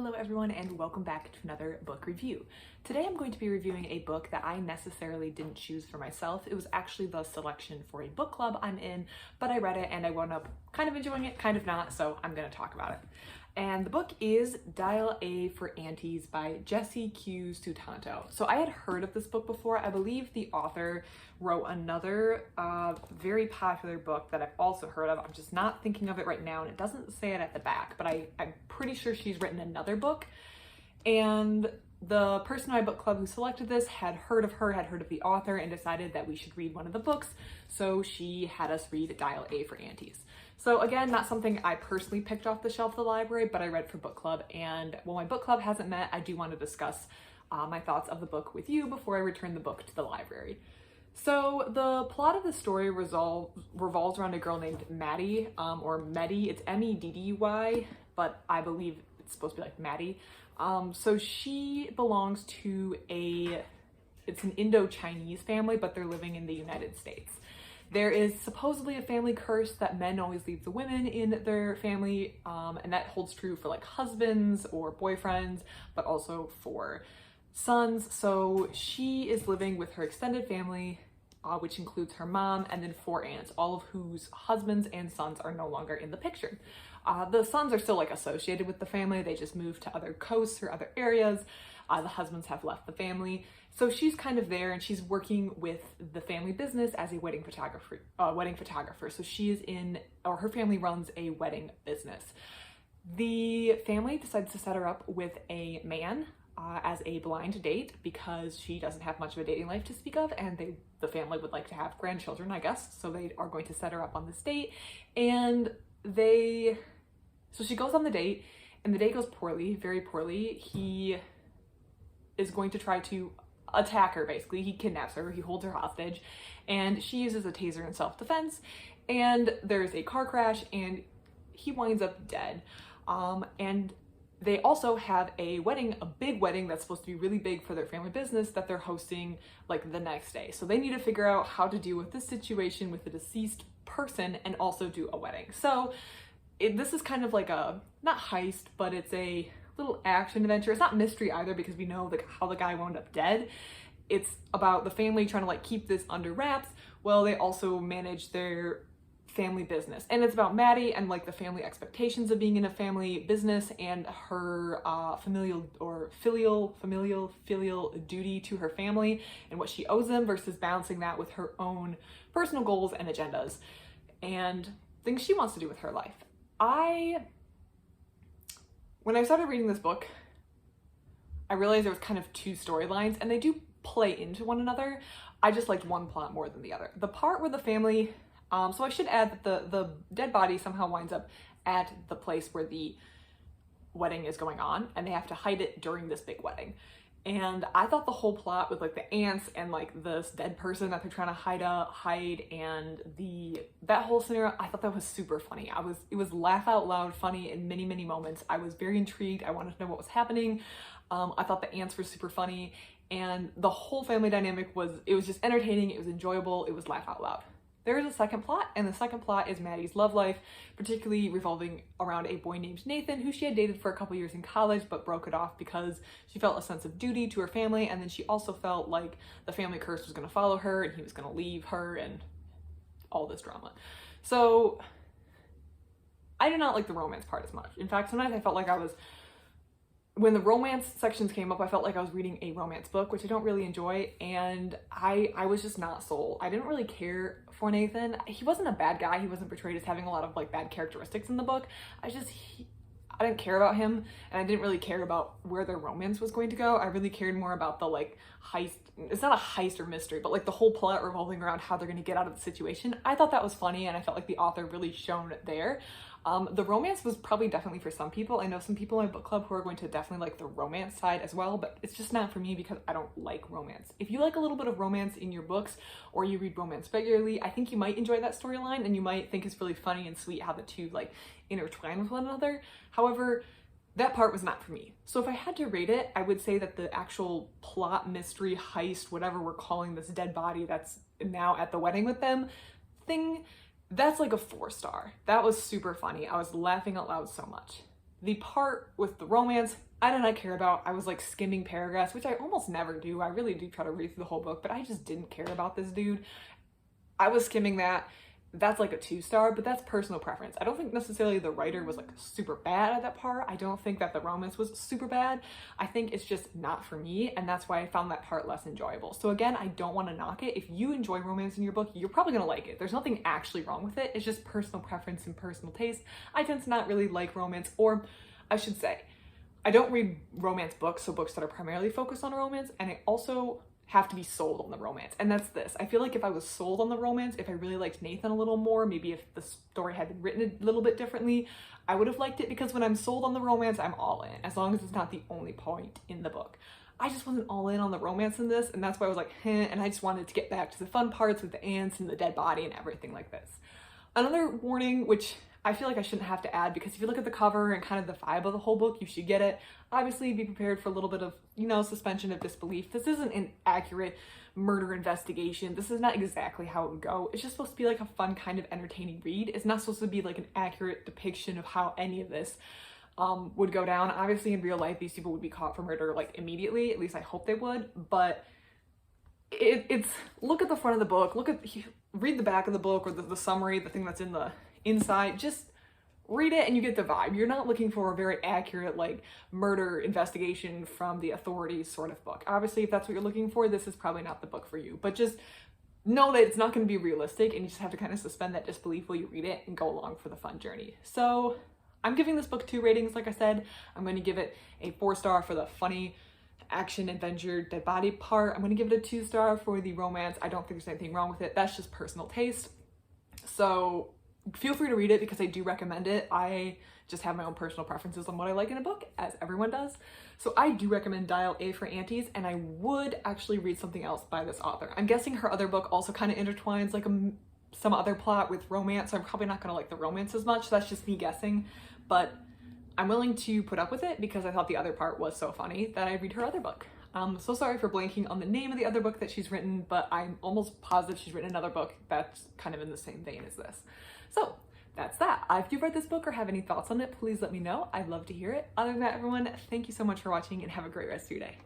Hello everyone and welcome back to another book review. Today I'm going to be reviewing a book that I necessarily didn't choose for myself. It was actually the selection for a book club I'm in, but I read it and I wound up kind of enjoying it, kind of not, so I'm going to talk about it. And the book is Dial A for Aunties by Jessie Q. Sutanto. So I had heard of this book before. I believe the author wrote another very popular book that I've also heard of. I'm just not thinking of it right now, and it doesn't say it at the back, but I'm pretty sure she's written another book. And the person in my book club who selected this had heard of her, had heard of the author, and decided that we should read one of the books. So she had us read Dial A for Aunties. So again, not something I personally picked off the shelf of the library, but I read for book club. And while my book club hasn't met, I do want to discuss my thoughts of the book with you before I return the book to the library. So the plot of the story revolves around a girl named Maddie, or Meddy. It's M-E-D-D-Y, but I believe it's supposed to be like Maddie. So she belongs to it's an Indo-Chinese family, but they're living in the United States. There is supposedly a family curse that men always leave the women in their family, and that holds true for like husbands or boyfriends, but also for sons. So she is living with her extended family, which includes her mom and then 4 aunts, all of whose husbands and sons are no longer in the picture. The sons are still like associated with the family. They just moved to other coasts or other areas. The husbands have left the family. So she's kind of there and she's working with the family business as a wedding photographer. So she is her family runs a wedding business. The family decides to set her up with a man as a blind date because she doesn't have much of a dating life to speak of, and the family would like to have grandchildren, I guess. So they are going to set her up on this date, and so she goes on the date, and the date goes poorly, very poorly. He is going to try to attack her, basically. He kidnaps her, he holds her hostage, and she uses a taser in self-defense, and there's a car crash, and he winds up dead. And they also have a big wedding that's supposed to be really big for their family business that they're hosting like the next day. So they need to figure out how to deal with this situation with the deceased person and also do a wedding. So this is kind of like not heist, but it's a little action adventure. It's not mystery either because we know how the guy wound up dead. It's about the family trying to like keep this under wraps while they also manage their family business. And it's about Maddie and like the family expectations of being in a family business and her filial duty to her family and what she owes them versus balancing that with her own personal goals and agendas and things she wants to do with her life. When I started reading this book, I realized there was kind of 2 storylines and they do play into one another. I just liked one plot more than the other. The part where the family so I should add that the dead body somehow winds up at the place where the wedding is going on, and they have to hide it during this big wedding. And I thought the whole plot with like the aunts and like this dead person that they're trying to hide and that whole scenario, I thought that was super funny. It was laugh out loud funny in many, many moments. I was very intrigued. I wanted to know what was happening. I thought the aunts were super funny, and the whole family dynamic was just entertaining. It was enjoyable. It was laugh out loud. There is a second plot, and the second plot is Maddie's love life, particularly revolving around a boy named Nathan, who she had dated for a couple years in college, but broke it off because she felt a sense of duty to her family, and then she also felt like the family curse was going to follow her, and he was going to leave her, and all this drama. So I did not like the romance part as much. In fact, sometimes I felt like when the romance sections came up, I felt like I was reading a romance book, which I don't really enjoy, and I was just not sold. I didn't really care for Nathan. He wasn't a bad guy. He wasn't portrayed as having a lot of like bad characteristics in the book. I didn't care about him, and I didn't really care about where their romance was going to go. I really cared more about the like heist. It's not a heist or mystery, but like the whole plot revolving around how they're going to get out of the situation. I thought that was funny, and I felt like the author really shone there. The romance was definitely for some people. I know some people in my book club who are going to definitely like the romance side as well, but it's just not for me because I don't like romance. If you like a little bit of romance in your books or you read romance regularly, I think you might enjoy that storyline and you might think it's really funny and sweet how the two like intertwine with one another. However, that part was not for me. So if I had to rate it, I would say that the actual plot, mystery, heist, whatever we're calling this dead body that's now at the wedding with them thing, that's like a 4-star. That was super funny. I was laughing out loud so much. The part with the romance, I did not care about. I was like skimming paragraphs, which I almost never do. I really do try to read through the whole book, but I just didn't care about this dude. I was skimming that. That's like a 2-star, but that's personal preference. I don't think necessarily the writer was like super bad at that part. I don't think that the romance was super bad. I think it's just not for me, and that's why I found that part less enjoyable. So again, I don't want to knock it. If you enjoy romance in your book, you're probably gonna like it. There's nothing actually wrong with it. It's just personal preference and personal taste. I tend to not really like romance, or I should say, I don't read romance books, so books that are primarily focused on romance, and I also have to be sold on the romance. And that's this. I feel like if I was sold on the romance, if I really liked Nathan a little more, maybe if the story had been written a little bit differently, I would have liked it, because when I'm sold on the romance, I'm all in, as long as it's not the only point in the book. I just wasn't all in on the romance in this, and that's why I was like, and I just wanted to get back to the fun parts with the ants and the dead body and everything like this. Another warning, which I feel like I shouldn't have to add, because if you look at the cover and kind of the vibe of the whole book, you should get it. Obviously, be prepared for a little bit of, suspension of disbelief. This isn't an accurate murder investigation. This is not exactly how it would go. It's just supposed to be like a fun kind of entertaining read. It's not supposed to be like an accurate depiction of how any of this would go down. Obviously, in real life, these people would be caught for murder like immediately. At least I hope they would. But it's look at the front of the book. Read the back of the book, or the summary, the thing that's in the inside. Just read it and you get the vibe. You're not looking for a very accurate like murder investigation from the authorities sort of book. Obviously, if that's what you're looking for, this is probably not the book for you. But just know that it's not going to be realistic, and you just have to kind of suspend that disbelief while you read it and go along for the fun journey. So I'm giving this book 2 ratings. Like I said, I'm going to give it a 4-star for the funny action adventure dead body part. I'm going to give it a 2-star for the romance. I don't think there's anything wrong with it. That's just personal taste. So feel free to read it, because I do recommend it. I just have my own personal preferences on what I like in a book, as everyone does. So I do recommend Dial A for Aunties, and I would actually read something else by this author. I'm guessing her other book also kind of intertwines like some other plot with romance, so I'm probably not going to like the romance as much. That's just me guessing, but I'm willing to put up with it because I thought the other part was so funny that I read her other book. So sorry for blanking on the name of the other book that she's written, but I'm almost positive she's written another book that's kind of in the same vein as this. So that's that. If you've read this book or have any thoughts on it, please let me know. I'd love to hear it. Other than that, everyone, thank you so much for watching, and have a great rest of your day.